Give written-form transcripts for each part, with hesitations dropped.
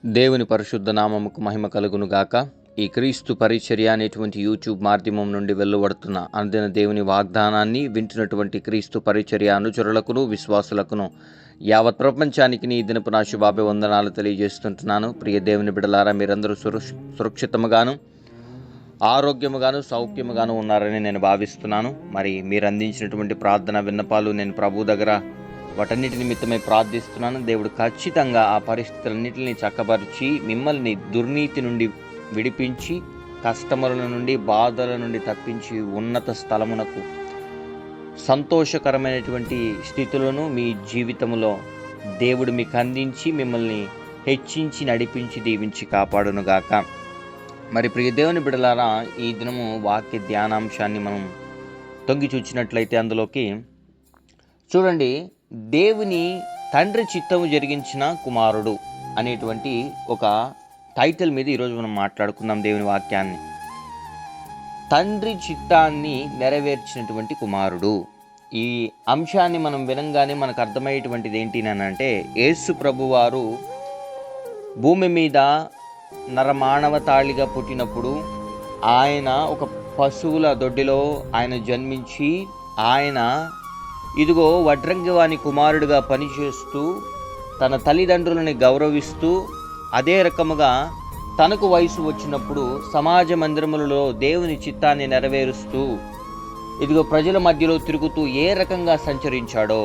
దేవుని పరిశుద్ధ నామముకు మహిమ కలుగును గాక. ఈ క్రీస్తు పరిచర్య అనేటువంటి యూట్యూబ్ మాధ్యమం నుండి వెలువడుతున్న అందిన దేవుని వాగ్దానాన్ని వింటున్నటువంటి క్రీస్తు పరిచర్య అనుచరులకును విశ్వాసులకును యావత్ ప్రపంచానికి ఈ దినపు నా శుభాభివందనాలు తెలియజేస్తుంటున్నాను. ప్రియ దేవుని బిడ్డలారా, మీరందరూ సురక్షితముగాను ఆరోగ్యముగాను సౌఖ్యముగాను ఉన్నారని నేను భావిస్తున్నాను. మరి మీరు అందించినటువంటి ప్రార్థన విన్నపాలు నేను ప్రభు దగ్గర వాటన్నిటి నిమిత్తమై ప్రార్థిస్తున్నాను. దేవుడు ఖచ్చితంగా ఆ పరిస్థితులన్నింటినీ చక్కపరిచి మిమ్మల్ని దుర్నీతి నుండి విడిపించి కష్టముల నుండి బాధల నుండి తప్పించి ఉన్నత స్థలమునకు సంతోషకరమైనటువంటి స్థితులను మీ జీవితంలో దేవుడు మీకు అందించి మిమ్మల్ని హెచ్చించి నడిపించి దీవించి కాపాడునుగాక. మరి ప్రియ దేవుని బిడ్డలారా, ఈ దినము వాక్య ధ్యానాంశాన్ని మనం తొంగి చూచినట్లయితే అందులోకి చూడండి, దేవుని తండ్రి చిత్తము జరిగించిన కుమారుడు అనేటువంటి ఒక టైటిల్ మీద ఈరోజు మనం మాట్లాడుకుందాం. దేవుని వాక్యాన్ని, తండ్రి చిత్తాన్ని నెరవేర్చినటువంటి కుమారుడు. ఈ అంశాన్ని మనం వినంగానే మనకు అర్థమయ్యేటువంటిది ఏంటి అంటే, యేసు ప్రభువారు భూమి మీద నరమానవతాళిగా పుట్టినప్పుడు ఆయన ఒక పశువుల దొడ్డిలో ఆయన జన్మించి ఆయన ఇదిగో వడ్రంగివాని కుమారుడిగా పనిచేస్తూ తన తల్లిదండ్రులని గౌరవిస్తూ అదే రకముగా తనకు వయసు వచ్చినప్పుడు సమాజ మందిరములలో దేవుని చిత్తాన్ని నెరవేరుస్తూ ఇదిగో ప్రజల మధ్యలో తిరుగుతూ ఏ రకంగా సంచరించాడో,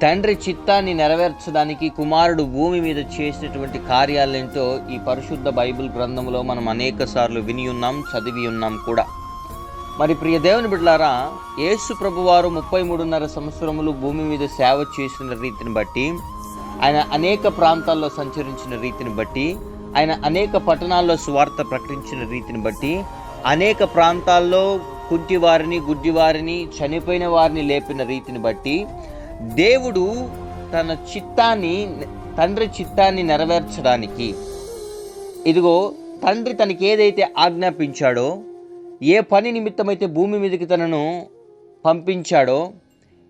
తండ్రి చిత్తాన్ని నెరవేర్చడానికి కుమారుడు భూమి మీద చేసినటువంటి కార్యాలేంటో ఈ పరిశుద్ధ బైబిల్ గ్రంథంలో మనం అనేక సార్లు విని ఉన్నాం, చదివి ఉన్నాం కూడా. మరి ప్రియ దేవుని బిడ్డలారా, యేసు ప్రభువారు 33.5 సంవత్సరములు భూమి మీద సేవ చేసిన రీతిని బట్టి, ఆయన అనేక ప్రాంతాల్లో సంచరించిన రీతిని బట్టి, ఆయన అనేక పట్టణాల్లో సువార్త ప్రకటించిన రీతిని బట్టి, అనేక ప్రాంతాల్లో కుంటివారిని గుడ్డివారిని చనిపోయిన వారిని లేపిన రీతిని బట్టి దేవుడు తన తండ్రి చిత్తాన్ని నెరవేర్చడానికి ఇదిగో తండ్రి తనకి ఏదైతే ఆజ్ఞాపించాడో, ఏ పని నిమిత్తమైతే భూమి మీదకి తనను పంపించాడో,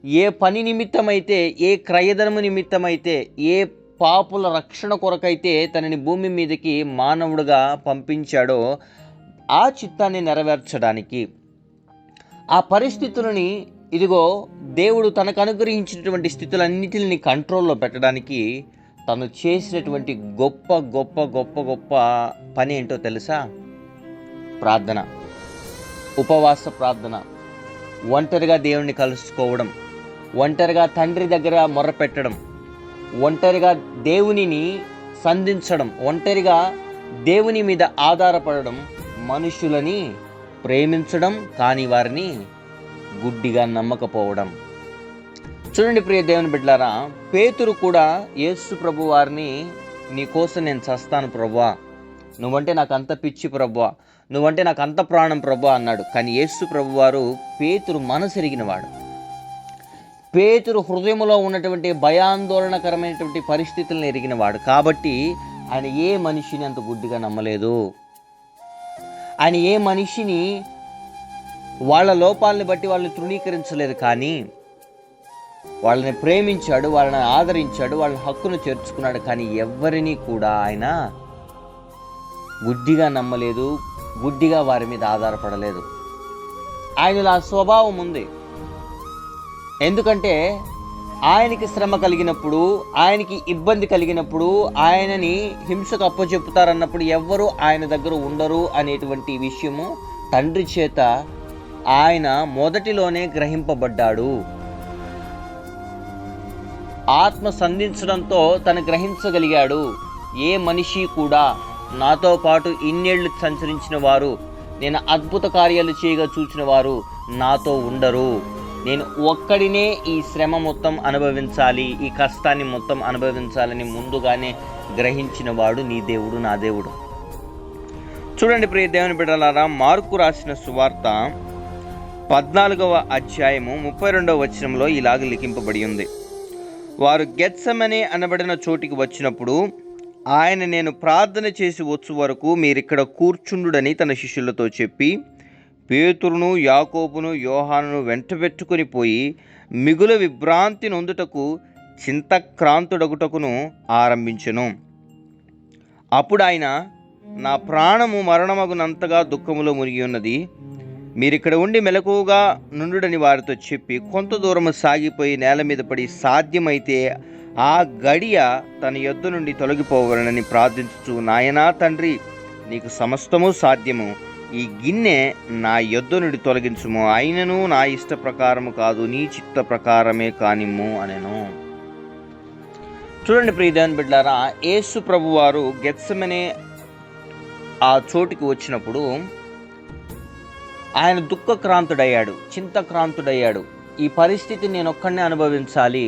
ఏ పని నిమిత్తమైతే, ఏ క్రయధనము నిమిత్తమైతే, ఏ పాపుల రక్షణ కొరకైతే తనని భూమి మీదకి మానవుడిగా పంపించాడో, ఆ చిత్తాన్ని నెరవేర్చడానికి, ఆ పరిస్థితులని ఇదిగో దేవుడు తనకు అనుగ్రహించినటువంటి స్థితులన్నిటిని కంట్రోల్లో పెట్టడానికి తను చేసినటువంటి గొప్ప గొప్ప గొప్ప గొప్ప పని ఏంటో తెలుసా? ప్రార్థన, ఉపవాస ప్రార్థన, ఒంటరిగా దేవుణ్ణి కలుసుకోవడం, ఒంటరిగా తండ్రి దగ్గర మొర్రపెట్టడం, ఒంటరిగా దేవునిని సంధించడం, ఒంటరిగా దేవుని మీద ఆధారపడడం, మనుషులని ప్రేమించడం కానీ వారిని గుడ్డిగా నమ్మకపోవడం. చూడండి ప్రియ దేవుని బిడ్డలారా, పేతురు కూడా యేసు ప్రభు వారిని, నీ కోసం నేను చస్తాను ప్రభువా, నువ్వంటే నాకు అంత పిచ్చి ప్రభువా, నువ్వంటే నాకు అంత ప్రాణం ప్రభువా అన్నాడు. కానీ యేసు ప్రభు వారు పేతురు మనసు ఎరిగినవాడు. పేతురు హృదయంలో ఉన్నటువంటి భయాందోళనకరమైనటువంటి పరిస్థితులను ఎరిగినవాడు. కాబట్టి ఆయన ఏ మనిషిని అంత గుడ్డిగా నమ్మలేదు. ఆయన ఏ మనిషిని వాళ్ళ లోపాలని బట్టి వాళ్ళని తృణీకరించలేదు, కానీ వాళ్ళని ప్రేమించాడు, వాళ్ళని ఆదరించాడు, వాళ్ళ హక్కును చేర్చుకున్నాడు. కానీ ఎవరిని కూడా ఆయన గుడ్డిగా నమ్మలేదు, గుడ్డిగా వారి మీద ఆధారపడలేదు. ఆయనలో ఆ స్వభావం ఉంది. ఎందుకంటే ఆయనకి శ్రమ కలిగినప్పుడు, ఆయనకి ఇబ్బంది కలిగినప్పుడు, ఆయనని హింసకు అప్పచెప్పుతారన్నప్పుడు ఎవ్వరూ ఆయన దగ్గర ఉండరు అనేటువంటి విషయము తండ్రి చేత ఆయన మొదటిలోనే గ్రహింపబడ్డాడు. ఆత్మ సంధించడంతో తను గ్రహించగలిగాడు, ఏ మనిషి కూడా నాతో పాటు ఇన్నేళ్లు సంచరించిన వారు, నేను అద్భుత కార్యాలు చేయగా చూసిన వారు నాతో ఉండరు. నేను ఒక్కడినే ఈ శ్రమ మొత్తం అనుభవించాలి, ఈ కష్టాన్ని మొత్తం అనుభవించాలని ముందుగానే గ్రహించిన వాడు నీ దేవుడు, నా దేవుడు. చూడండి ప్రియ దేవుని బిడ్డలారా, మార్కు రాసిన సువార్త 14వ అధ్యాయము 32వ వచనంలో ఇలాగ లిఖింపబడి ఉంది. వారు గెత్సెమనే అనబడిన చోటికి వచ్చినప్పుడు ఆయన, నేను ప్రార్థన చేసి వచ్చు వరకు మీరిక్కడ కూర్చుండుడని తన శిష్యులతో చెప్పి పేతురును యాకోబును యోహానును వెంటబెట్టుకుని పోయి మిగుల విభ్రాంతి నొందుటకు చింతక్రాంతుడగుటకును ఆరంభించెను. అప్పుడు ఆయన, నా ప్రాణము మరణమగునంతగా దుఃఖములో మునిగి ఉన్నది, మీరిక్కడ ఉండి మెలకువగా నుండుడని వారితో చెప్పి కొంత దూరము సాగిపోయి నేల మీద పడి సాధ్యమైతే ఆ గడియ తన యొద్ద నుండి తొలగిపోవాలని ప్రార్థించుచు, నాయనా తండ్రి, నీకు సమస్తము సాధ్యము, ఈ గిన్నె నా యొద్ద నుండి తొలగించుము, అయినను నా ఇష్ట ప్రకారము కాదు, నీ చిత్త ప్రకారమే కానిమ్ము అనెను. చూడండి ప్రియదేవుని బిడ్డలారా, యేసు ప్రభువారు గెత్సెమనే ఆ చోటుకి వచ్చినప్పుడు ఆయన దుఃఖక్రాంతుడయ్యాడు, చింతక్రాంతుడయ్యాడు. ఈ పరిస్థితిని నేను ఒక్కడినే అనుభవించాలి,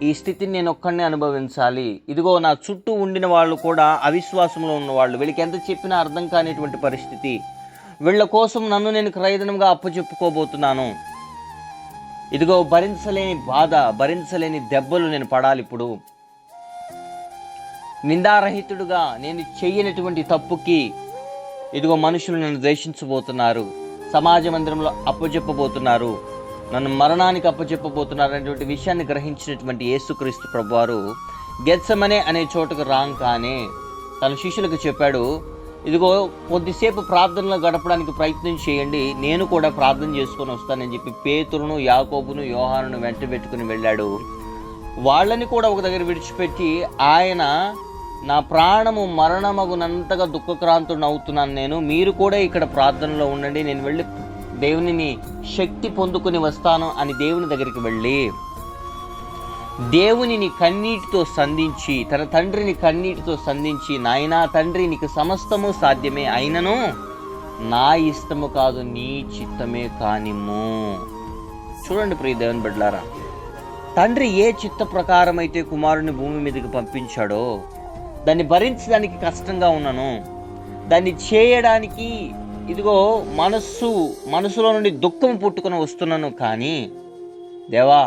ఈ స్థితిని నేను ఒక్కడినే అనుభవించాలి. ఇదిగో నా చుట్టూ ఉండిన వాళ్ళు కూడా అవిశ్వాసంలో ఉన్నవాళ్ళు, వీళ్ళకి ఎంత చెప్పినా అర్థం కానిటువంటి పరిస్థితి. వీళ్ళ కోసం నన్ను నేను క్రయధనంగా అప్పచెప్పుకోబోతున్నాను. ఇదిగో భరించలేని బాధ, భరించలేని దెబ్బలు నేను పడాలి. ఇప్పుడు నిందారహితుడుగా నేను చెయ్యనటువంటి తప్పుకి ఇదిగో మనుషులు నన్ను ద్వేషించబోతున్నారు, సమాజ మందిరంలో అప్పచెప్పబోతున్నారు, నన్ను మరణానికి అప్పచెప్పబోతున్నారు అనేటువంటి విషయాన్ని గ్రహించినటువంటి యేసుక్రీస్తు ప్రభువారు గెత్సెమనే అనే చోటుకు రాగానే తన శిష్యులకు చెప్పాడు, ఇదిగో కొద్దిసేపు ప్రార్థనలో గడపడానికి ప్రయత్నం చేయండి, నేను కూడా ప్రార్థన చేసుకొని వస్తానని చెప్పి పేతురును, యాకోబును, యోహానును వెంట పెట్టుకుని వెళ్ళాడు. వాళ్ళని కూడా ఒక దగ్గర విడిచిపెట్టి ఆయన, నా ప్రాణము మరణమగునంతగా దుఃఖక్రాంతుడిని అవుతున్నాను నేను, మీరు కూడా ఇక్కడ ప్రార్థనలో ఉండండి, నేను వెళ్ళి దేవునిని శక్తి పొందుకుని వస్తాను అని దేవుని దగ్గరికి వెళ్ళి దేవునిని కన్నీటితో సంధించి, తన తండ్రిని కన్నీటితో సంధించి, నాయనా తండ్రి, నీకు సమస్తము సాధ్యమే, అయినను నా ఇష్టము కాదు, నీ చిత్తమే కానిమ్ము. చూడండి ప్రియ దేవుని బిడ్డలారా, తండ్రి ఏ చిత్త ప్రకారం అయితే కుమారుని భూమి మీదకి పంపించాడో దాన్ని భరించడానికి కష్టంగా ఉన్నాను, దాన్ని చేయడానికి ఇదిగో మనసులో నుండి దుఃఖం పుట్టుకొని వస్తున్నాను. కానీ దేవా,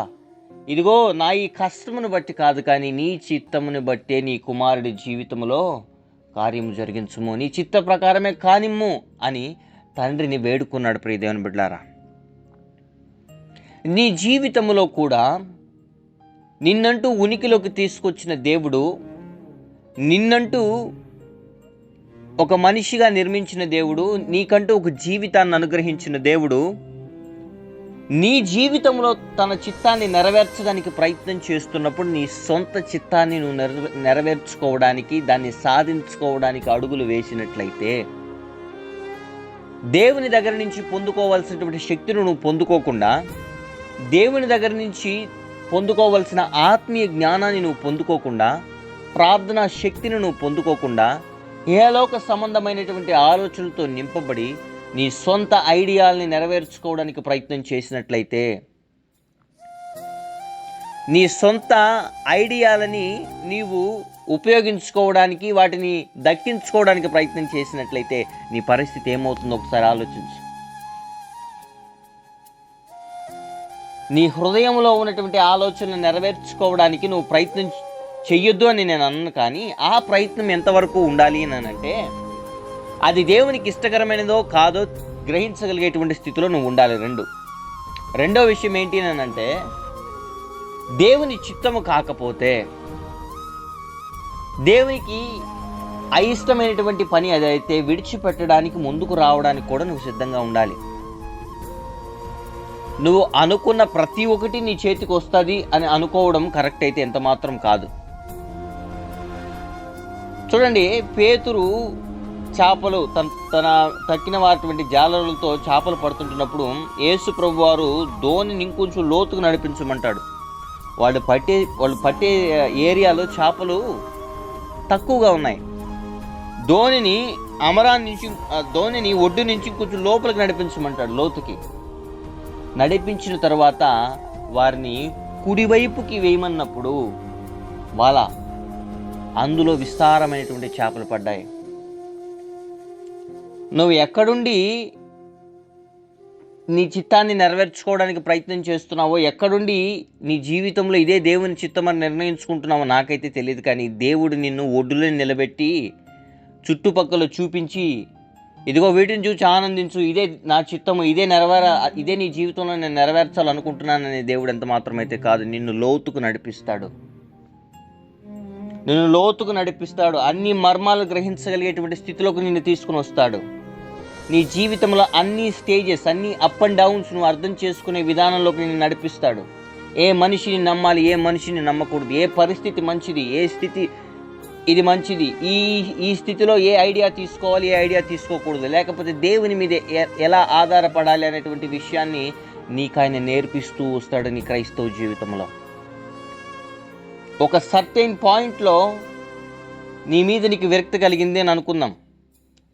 ఇదిగో నా ఈ కష్టమును బట్టి కాదు, కానీ నీ చిత్తముని బట్టే నీ కుమారుడి జీవితంలో కార్యము జరిగించుము, నీ చిత్త ప్రకారమే కానిమ్ము అని తండ్రిని వేడుకున్నాడు. ప్రియ దేవుని బిడ్డలారా, నీ జీవితంలో కూడా నిన్నంటూ ఉనికిలోకి తీసుకొచ్చిన దేవుడు, నిన్నంటూ ఒక మనిషిగా నిర్మించిన దేవుడు, నీకంటూ ఒక జీవితాన్ని అనుగ్రహించిన దేవుడు, నీ జీవితంలో తన చిత్తాన్ని నెరవేర్చడానికి ప్రయత్నం చేస్తున్నప్పుడు నీ సొంత చిత్తాన్ని నువ్వు నెరవేర్చుకోవడానికి, దాన్ని సాధించుకోవడానికి అడుగులు వేసినట్లయితే దేవుని దగ్గర నుంచి పొందుకోవాల్సినటువంటి శక్తిని నువ్వు పొందుకోకుండా, దేవుని దగ్గర నుంచి పొందుకోవాల్సిన ఆత్మీయ జ్ఞానాన్ని నువ్వు పొందుకోకుండా, ప్రార్థనా శక్తిని నువ్వు పొందుకోకుండా, ఏలోక సంబంధమైనటువంటి ఆలోచనలతో నింపబడి నీ సొంత ఐడియాల్ని నెరవేర్చుకోవడానికి ప్రయత్నం చేసినట్లయితే, నీ సొంత ఐడియాలని నీవు ఉపయోగించుకోవడానికి, వాటిని దక్కించుకోవడానికి ప్రయత్నం చేసినట్లయితే నీ పరిస్థితి ఏమవుతుందో ఒకసారి ఆలోచించు. నీ హృదయంలో ఉన్నటువంటి ఆలోచనలు నెరవేర్చుకోవడానికి నువ్వు ప్రయత్నం చెయ్యొద్దు అని నేను అన్నాను, కానీ ఆ ప్రయత్నం ఎంతవరకు ఉండాలి అని అంటే అది దేవునికి ఇష్టకరమైనదో కాదో గ్రహించగలిగేటువంటి స్థితిలో నువ్వు ఉండాలి. రెండో విషయం ఏంటి అని అంటే, దేవుని చిత్తము కాకపోతే, దేవునికి అయిష్టమైనటువంటి పని అదైతే విడిచిపెట్టడానికి, ముందుకు రావడానికి కూడా నువ్వు సిద్ధంగా ఉండాలి. నువ్వు అనుకున్న ప్రతి ఒక్కటి నీ చేతికి వస్తుంది అని అనుకోవడం కరెక్ట్ అయితే ఎంత మాత్రం కాదు. చూడండి, పేతురు చేపలు తన తక్కిన వాటి జాలలతో చేపలు పడుతుంటున్నప్పుడు యేసు ప్రభు వారు ధోనిని ఇంకొంచెం లోతుకు నడిపించమంటాడు. వాళ్ళు పట్టే ఏరియాలో చేపలు తక్కువగా ఉన్నాయి. ధోనిని ఒడ్డు నుంచి కొంచెం లోపలికి నడిపించమంటాడు, లోతుకి. నడిపించిన తర్వాత వారిని కుడివైపుకి వేయమన్నప్పుడు అందులో విస్తారమైనటువంటి చేపలు పడ్డాయి. నువ్వు ఎక్కడుండి నీ చిత్తాన్ని నెరవేర్చుకోవడానికి ప్రయత్నం చేస్తున్నావో, ఎక్కడుండి నీ జీవితంలో ఇదే దేవుని చిత్తమని నిర్ణయించుకుంటున్నావో నాకైతే తెలియదు, కానీ దేవుడు నిన్ను ఒడ్డులో నిలబెట్టి చుట్టుపక్కల చూపించి, ఇదిగో వీటిని చూసి ఆనందించు, ఇదే నా చిత్తము, ఇదే నీ జీవితంలో నేను నెరవేర్చాలనుకుంటున్నానని దేవుడు ఎంత మాత్రమైతే కాదు, నిన్ను లోతుకు నడిపిస్తాడు. నిన్ను లోతుకు నడిపిస్తాడు. అన్ని మర్మాలు గ్రహించగలిగేటువంటి స్థితిలోకి నిన్ను తీసుకుని వస్తాడు. నీ జీవితంలో అన్ని స్టేజెస్, అన్ని అప్ అండ్ డౌన్స్ నువ్వు అర్థం చేసుకునే విధానంలోకి నిన్ను నడిపిస్తాడు. ఏ మనిషిని నమ్మాలి, ఏ మనిషిని నమ్మకూడదు, ఏ పరిస్థితి మంచిది, ఏ స్థితి ఇది మంచిది, ఈ స్థితిలో ఏ ఐడియా తీసుకోవాలి, ఏ ఐడియా తీసుకోకూడదు, లేకపోతే దేవుని మీద ఎలా ఆధారపడాలి అనేటువంటి విషయాన్ని నీకు ఆయన నేర్పిస్తూ వస్తాడు నీ క్రైస్తవ జీవితంలో. ఒక సర్టెన్ పాయింట్లో నీ మీద నీకు విరక్తి కలిగింది అని అనుకుందాం.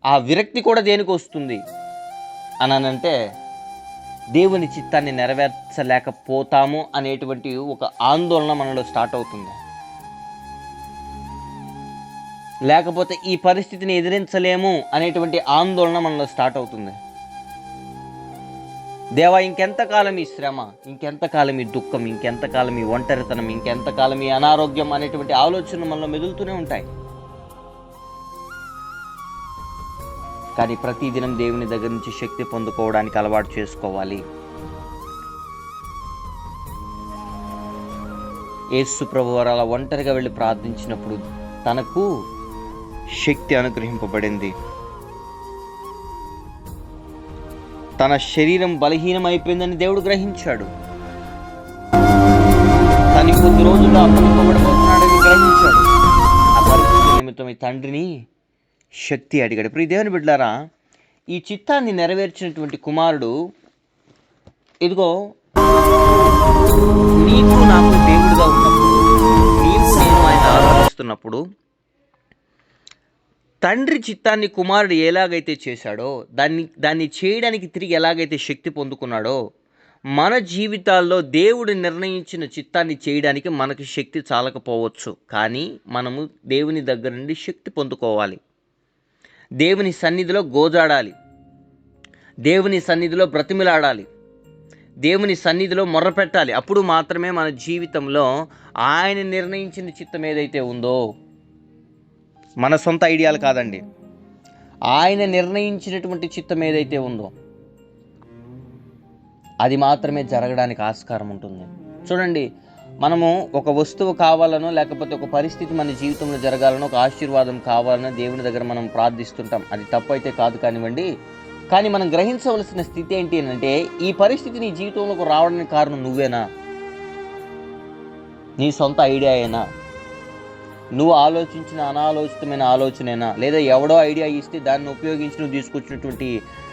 ఆ విరక్తి కూడా దేనికి వస్తుంది అనంటే దేవుని చిత్తాన్ని నెరవేర్చలేకపోతాము అనేటువంటి ఒక ఆందోళన మనలో స్టార్ట్ అవుతుంది. లేకపోతే ఈ పరిస్థితిని ఎదిరించలేము అనేటువంటి ఆందోళన మనలో స్టార్ట్ అవుతుంది. దేవా, ఇంకెంతకాలం ఈ శ్రమ, ఇంకెంతకాలం ఈ దుఃఖం, ఇంకెంతకాలం ఈ ఒంటరితనం, ఇంకెంతకాలం ఈ అనారోగ్యం అనేటువంటి ఆలోచనలు మనలో మెదులుతూనే ఉంటాయి. కానీ ప్రతిదినం దేవుని దగ్గర నుంచి శక్తి పొందుకోవడానికి అలవాటు చేసుకోవాలి. యేసు ప్రభువారు అలా ఒంటరిగా వెళ్ళి ప్రార్థించినప్పుడు తనకు శక్తి అనుగ్రహింపబడింది. తన శరీరం బలహీనం అయిపోయిందని దేవుడు గ్రహించాడు. తను కొద్ది రోజుల్లో అప్పగింపబడబోతున్నాడని గ్రహించాడు. ఆ పరిస్థితి నిమిత్తం ఈ తండ్రిని శక్తి అడిగాడు. ఇప్పుడు దేవుని బిడ్డలారా, ఈ చిత్తాన్ని నెరవేర్చినటువంటి కుమారుడు, ఇదిగో నీకు నాకు దేవుడిగా ఉన్నప్పుడు, నీవు నేను ఆయన ఆరాధిస్తున్నప్పుడు తండ్రి చిత్తాన్ని కుమారుడు ఎలాగైతే చేశాడో, దాన్ని చేయడానికి తిరిగి ఎలాగైతే శక్తి పొందుకున్నాడో, మన జీవితాల్లో దేవుడు నిర్ణయించిన చిత్తాన్ని చేయడానికి మనకి శక్తి చాలకపోవచ్చు. కానీ మనము దేవుని దగ్గర నుండి శక్తి పొందుకోవాలి. దేవుని సన్నిధిలో గోజాడాలి, దేవుని సన్నిధిలో బ్రతిమిలాడాలి, దేవుని సన్నిధిలో మొర్రపెట్టాలి. అప్పుడు మాత్రమే మన జీవితంలో ఆయన నిర్ణయించిన చిత్తం ఏదైతే ఉందో, మన సొంత ఐడియాలు కాదండి, ఆయన నిర్ణయించినటువంటి చిత్తం ఏదైతే ఉందో అది మాత్రమే జరగడానికి ఆస్కారం ఉంటుంది. చూడండి, మనము ఒక వస్తువు కావాలనో, లేకపోతే ఒక పరిస్థితి మన జీవితంలో జరగాలనో, ఒక ఆశీర్వాదం కావాలనో దేవుని దగ్గర మనం ప్రార్థిస్తుంటాం. అది తప్పు అయితే కాదు కానివ్వండి. కానీ మనం గ్రహించవలసిన స్థితి ఏంటి అంటే, ఈ పరిస్థితి నీ జీవితంలోకి రావడానికి కారణం నువ్వేనా? నీ సొంత ఐడియా అయినా? నువ్వు ఆలోచించిన అనాలోచితమైన ఆలోచనేనా? లేదా ఎవడో ఐడియా ఇస్తే దాన్ని ఉపయోగించి నువ్వు తీసుకొచ్చినటువంటి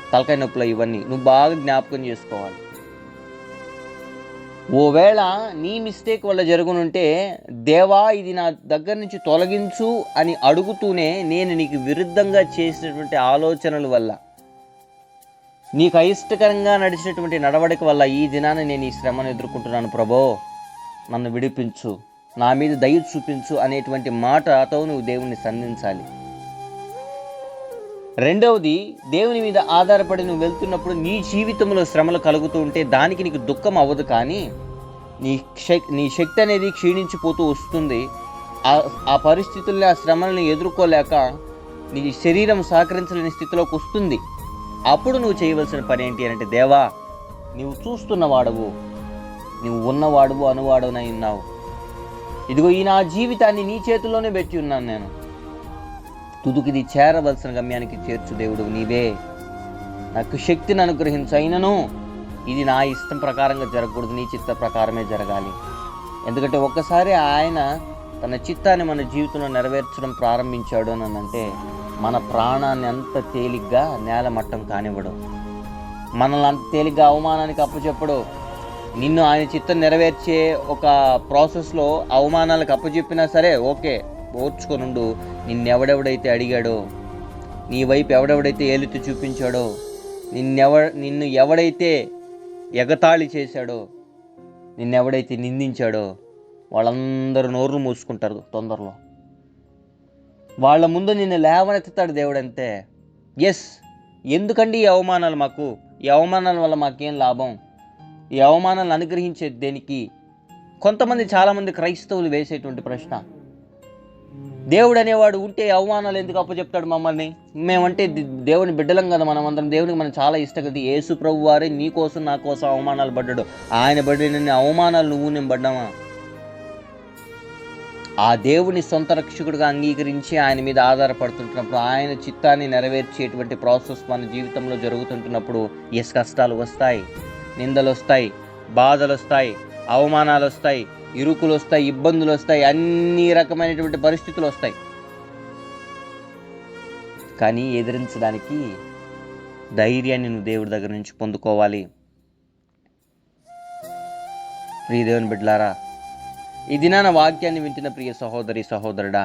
తలకాయ నొప్పులు ఇవన్నీ నువ్వు బాగా జ్ఞాపకం చేసుకోవాలి. ఓవేళ నీ మిస్టేక్ వల్ల జరుగునుంటే, దేవా ఇది నా దగ్గర నుంచి తొలగించు అని అడుగుతూనే, నేను నీకు విరుద్ధంగా చేసినటువంటి ఆలోచనల వల్ల, నీకు అయిష్టకరంగా నడిచినటువంటి నడవడిక వల్ల ఈ దినాన్ని నేను ఈ శ్రమను ఎదుర్కొంటున్నాను ప్రభో, నన్ను విడిపించు, నా మీద దయ చూపించు అనేటువంటి మాటతో నువ్వు దేవుణ్ణి సంధించాలి. రెండవది, దేవుని మీద ఆధారపడి నువ్వు వెళ్తున్నప్పుడు నీ జీవితంలో శ్రమలు కలుగుతూ ఉంటే దానికి నీకు దుఃఖం అవ్వదు, కానీ నీ శక్తి అనేది క్షీణించిపోతూ వస్తుంది. ఆ పరిస్థితుల్లో ఆ శ్రమలను ఎదుర్కోలేక నీ శరీరం సహకరించలేని స్థితిలోకి వస్తుంది. అప్పుడు నువ్వు చేయవలసిన పని ఏంటి అంటే, దేవా నువ్వు చూస్తున్నవాడవు, నువ్వు ఉన్నవాడువు, అనువాడునై ఉన్నావు, ఇదిగో ఈ నా జీవితాన్ని నీ చేతుల్లోనే పెట్టి ఉన్నాను, నేను తుదుకిది చేరవలసిన గమ్యానికి చేర్చు దేవుడు నీవే, నాకు శక్తిని అనుగ్రహించు, అయినను ఇది నా ఇష్టం ప్రకారంగా జరగకూడదు, నీ చిత్త ప్రకారమే జరగాలి. ఎందుకంటే ఒక్కసారి ఆయన తన చిత్తాన్ని మన జీవితంలో నెరవేర్చడం ప్రారంభించాడు అని అంటే, మన ప్రాణాన్ని అంత తేలిగ్గా నేలమట్టం కానివ్వడు, మనల్ని అంత తేలిగ్గా అవమానానికి అప్పచెప్పడు. నిన్ను ఆయన చిత్తం నెరవేర్చే ఒక ప్రాసెస్లో అవమానాలకు అప్పచెప్పినా సరే ఓకే, ఓర్చుకొనుండు. నిన్నెవడెవడైతే అడిగాడో, నీ వైపు ఎవడెవడైతే ఏలుతూ చూపించాడో, నిన్ను ఎవడైతే ఎగతాళి చేశాడో, నిన్నెవడైతే నిందించాడో, వాళ్ళందరూ నోర్లు మూసుకుంటారు తొందరలో. వాళ్ళ ముందు నిన్ను లేవనెత్తుతాడు దేవుడంతే. ఎస్, ఎందుకండి ఈ అవమానాలు మాకు? ఈ అవమానాల వల్ల మాకేం లాభం? ఈ అవమానాలను అనుగ్రహించేది దేనికి? కొంతమంది, చాలామంది క్రైస్తవులు వేసేటువంటి ప్రశ్న, దేవుడు అనేవాడు ఉంటే అవమానాలు ఎందుకు అప్పచెప్తాడు మమ్మల్ని? మేమంటే దేవుని బిడ్డలం కదా, మనమందరం దేవునికి మనం చాలా ఇష్టం కదా. యేసు ప్రభు వారే నీ కోసం నా కోసం అవమానాలు పడ్డాడు. ఆయన పడిన అవమానాలు నువ్వు నేను పడ్డామా? ఆ దేవుని సొంత రక్షకుడిగా అంగీకరించి ఆయన మీద ఆధారపడుతుంటున్నప్పుడు, ఆయన చిత్తాన్ని నెరవేర్చేటువంటి ప్రాసెస్ మన జీవితంలో జరుగుతుంటున్నప్పుడు కష్టాలు వస్తాయి, నిందలు వస్తాయి, బాధలు వస్తాయి, అవమానాలు వస్తాయి, ఇరుకులు వస్తాయి, ఇబ్బందులు వస్తాయి, అన్ని రకమైనటువంటి పరిస్థితులు వస్తాయి. కానీ ఎదిరించడానికి ధైర్యాన్ని నువ్వు దేవుడి దగ్గర నుంచి పొందుకోవాలి. ప్రియ దేవుని బిడ్డలారా, ఈ దినాన వాక్యాన్ని వింటున్న ప్రియ సహోదరి సహోదరుడా,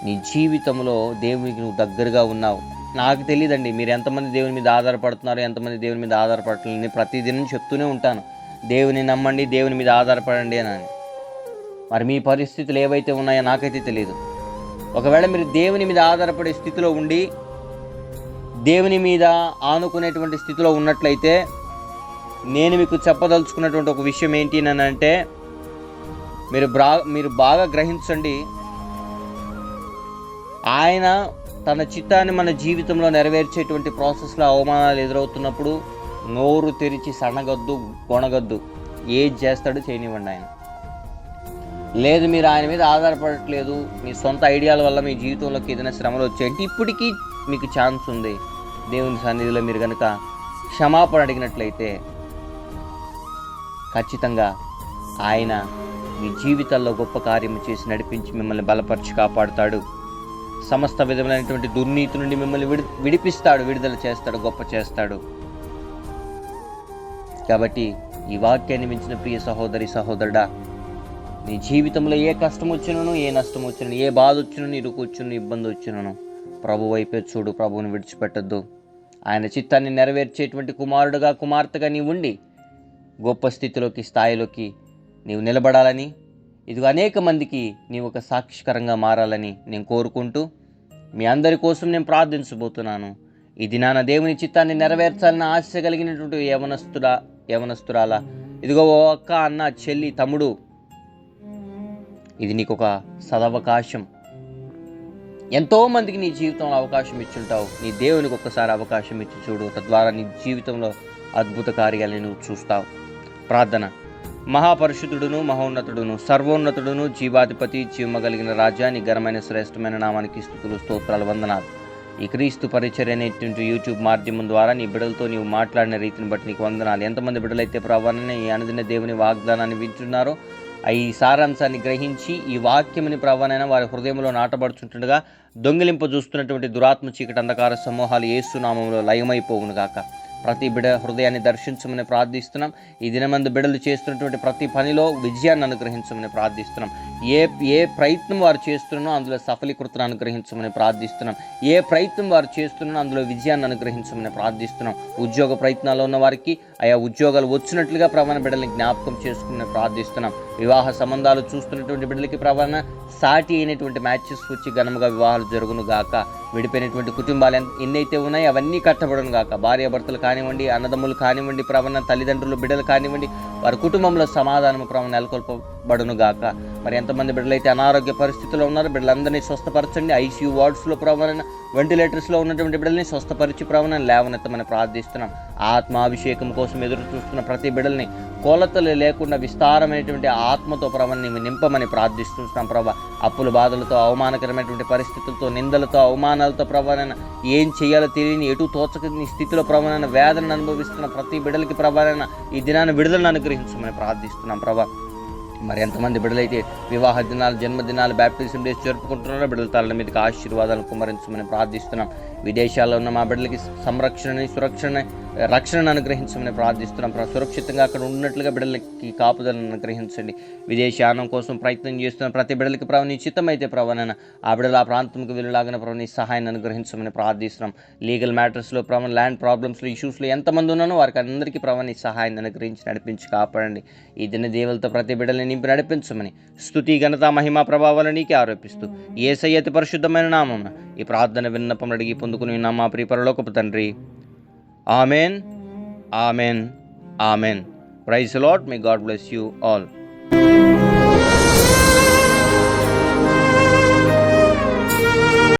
నీ జీవితంలో దేవునికి నువ్వు దగ్గరగా ఉన్నావు. నాకు తెలియదండి మీరు ఎంతమంది దేవుని మీద ఆధారపడుతున్నారు, ఎంతమంది దేవుని మీద ఆధారపడలేదు. నేను ప్రతిదినం చెప్తూనే ఉంటాను, దేవుని నమ్మండి, దేవుని మీద ఆధారపడండి అని. మరి మీ పరిస్థితులు ఏవైతే ఉన్నాయో నాకైతే తెలియదు. ఒకవేళ మీరు దేవుని మీద ఆధారపడే స్థితిలో ఉండి దేవుని మీద ఆనుకునేటువంటి స్థితిలో ఉన్నట్లయితే నేను మీకు చెప్పదలుచుకున్నటువంటి ఒక విషయం ఏంటి అని అంటే, మీరు బాగా గ్రహించండి. ఆయన తన చిత్తాన్ని మన జీవితంలో నెరవేర్చేటువంటి ప్రాసెస్లో అవమానాలు ఎదురవుతున్నప్పుడు నోరు తెరిచి సనగొద్దు, గొణగొద్దు. ఏది చేస్తాడో చేయనివ్వండి. ఆయన లేదు మీరు ఆయన మీద ఆధారపడట్లేదు, మీ సొంత ఐడియాల వల్ల మీ జీవితంలోకి ఏదైనా శ్రమలు వచ్చాయంటే ఇప్పటికీ మీకు ఛాన్స్ ఉంది. దేవుని సన్నిధిలో మీరు కనుక క్షమాపణ అడిగినట్లయితే ఖచ్చితంగా ఆయన మీ జీవితాల్లో గొప్ప కార్యము చేసి నడిపించి మిమ్మల్ని బలపరిచి కాపాడుతాడు. సమస్త విధమైనటువంటి దుర్నీతి నుండి మిమ్మల్ని విడిపిస్తాడు, విడుదల చేస్తాడు, గొప్ప చేస్తాడు. కాబట్టి ఈ వాక్యాన్ని మించిన ప్రియ సహోదరి సహోదరుడా, నీ జీవితంలో ఏ కష్టం వచ్చినను, ఏ నష్టం వచ్చినను, ఏ బాధ వచ్చినను, ఇరుకు వచ్చినను, ఇబ్బంది వచ్చినను ప్రభు వైపే చూడు. ప్రభువుని విడిచిపెట్టద్దు. ఆయన చిత్తాన్ని నెరవేర్చేటువంటి కుమారుడుగా, కుమార్తెగా నీవు ఉండి గొప్ప స్థితిలోకి, స్థాయిలోకి నీవు నిలబడాలని, ఇదిగో అనేక మందికి నీవు ఒక సాక్షికరంగా మారాలని నేను కోరుకుంటూ మీ అందరి కోసం నేను ప్రార్థించబోతున్నాను. ఈ దినాన దేవుని చిత్తాన్ని నెరవేర్చాలని ఆశ కలిగినటువంటి యవనస్తురాల, ఇదిగో ఓ అక్క, అన్న, చెల్లి, తమ్ముడు, ఇది నీకు ఒక సదవకాశం. ఎంతోమందికి నీ జీవితంలో అవకాశం ఇచ్చుంటావు. నీ దేవునికి ఒక్కసారి అవకాశం ఇచ్చి చూడు. తద్వారా నీ జీవితంలో అద్భుత కార్యాలను నువ్వు చూస్తావు. ప్రార్థన. మహాపరిశుద్ధుడును, మహోన్నతుడును, సర్వోన్నతుడును, జీవాధిపతి, జీవమగలిగిన రాజా, నీ ఘనమైన శ్రేష్టమైన నామానికి స్తుతులు, స్తోత్రాలు, వందనాలు. ఈ క్రీస్తు పరిచర్య అనేటువంటి యూట్యూబ్ మాధ్యమం ద్వారా నీ బిడ్డలతో నీవు మాట్లాడిన రీతిని బట్టి నీకు వందనాలు. ఎంతమంది బిడ్డలైతే ప్రభావాన్ని ఈ అనుదిన దేవుని వాగ్దానాన్ని వింటున్నారో ఈ సారాంశాన్ని గ్రహించి ఈ వాక్యముని ప్రభానైనా వారి హృదయంలో నాటబడుచుంటుండగా దొంగిలింప చూస్తున్నటువంటి దురాత్మ చీకటి అంధకార సమూహాలు యేసు నామములో లయమైపోవును గాక. ప్రతి బిడ్డ హృదయాన్ని దర్శించమని ప్రార్థిస్తున్నాం. ఈ దినమందు బిడ్డలు చేస్తున్నటువంటి ప్రతి పనిలో విజయాన్ని అనుగ్రహించమని ప్రార్థిస్తున్నాం. ఏ ప్రయత్నం వారు చేస్తున్నారో అందులో సఫలీకృతను అనుగ్రహించమని ప్రార్థిస్తున్నాం. ఏ ప్రయత్నం వారు చేస్తున్నారో అందులో విజయాన్ని అనుగ్రహించమని ప్రార్థిస్తున్నాం. ఉద్యోగ ప్రయత్నాల్లో ఉన్న వారికి ఆయా ఉద్యోగాలు వచ్చినట్లుగా ప్రవణ బిడ్డల్ని జ్ఞాపకం చేసుకుని ప్రార్థిస్తున్నాం. వివాహ సంబంధాలు చూస్తున్నటువంటి బిడ్డలకి ప్రవణ సాటి అయినటువంటి మ్యాచెస్ వచ్చి ఘనముగా వివాహాలు జరుగును గాక. విడిపోయినటువంటి కుటుంబాలు ఎన్నైతే ఉన్నాయో అవన్నీ కట్టబడును గాక. భార్యాభర్తలు కానివ్వండి, అన్నదమ్ములు కానివ్వండి, ప్రవణ తల్లిదండ్రులు, బిడ్డలు కానివ్వండి, వారి కుటుంబంలో సమాధానము ప్రవణ నెలకొల్పబడును గాక. మరి ఎంతమంది బిడ్డలైతే అనారోగ్య పరిస్థితుల్లో ఉన్నారో బిడ్డలందరినీ స్వస్థపరచండి. ఐసీయూ వార్డ్స్లో ప్రవణ, వెంటిలేటర్స్లో ఉన్నటువంటి బిడ్డల్ని స్వస్థపరిచి ప్రవణ లేవనెత్తమని ప్రార్థిస్తున్నాం. ఆత్మాభిషేకం కోసం ఎదురు చూస్తున్న ప్రతి బిడ్డల్ని కొలతలు లేకుండా విస్తారమైనటువంటి ఆత్మతో ప్రభాన్ని నింపమని ప్రార్థిస్తున్నాం. ప్రభా, అప్పుల బాధలతో, అవమానకరమైనటువంటి పరిస్థితులతో, నిందలతో, అవమానాలతో ప్రభాన ఏం చేయాలో తెలియని, ఎటు తోచకని స్థితిలో ప్రభాన వేదనను అనుభవిస్తున్న ప్రతి బిడ్డలకి ప్రభాన ఈ దినాన్ని విడుదలను అనుగ్రహించమని ప్రార్థిస్తున్నాం. ప్రభా, మరి ఎంతమంది బిడ్డలైతే వివాహ దినాలు, జన్మదినాలు, బ్యాప్టిజం డేస్ జరుపుకుంటున్నారో బిడ్డల తల మీదకి ఆశీర్వాదాలను కుమ్మరించమని ప్రార్థిస్తున్నాం. విదేశాల్లో ఉన్న మా బిడ్డలకి సంరక్షణని, రక్షణను అనుగ్రహించమని ప్రార్థిస్తున్నాం. సురక్షితంగా అక్కడ ఉన్నట్లుగా బిడ్డలకి కాపుదలను అనుగ్రహించండి. విదేశానం కోసం ప్రయత్నం చేస్తున్న ప్రతి బిడ్డలకి ప్రభు నీ చిత్తమైతే ప్రభాన ఆ బిడ్డలు ఆ ప్రాంతంకి వెళ్ళలాగిన ప్రభు నీ సహాయాన్ని అనుగ్రహించమని ప్రార్థిస్తున్నాం. లీగల్ మ్యాటర్స్లో ప్రభు, ల్యాండ్ ప్రాబ్లమ్స్లో, ఇష్యూస్లో ఎంతమంది ఉన్నానో వారికి అందరికీ ప్రభు నీ సహాయాన్ని అనుగ్రహించి నడిపించి కాపాడండి. ఈ దిన దేవులతో ప్రతి బిడ్డల్ని నింపి నడిపించమని స్తుతి, ఘనత, మహిమ, ప్రభావాలు నీకే ఆరోపిస్తూ యేసయ్య అతి పరిశుద్ధమైన నామమున ఈ ప్రార్థన విన్నపం అడిగి పొందుకుని ఉన్నాం మా ప్రియ పరలోకపు తండ్రి. Amen, amen, amen. Praise the Lord. May God bless you all.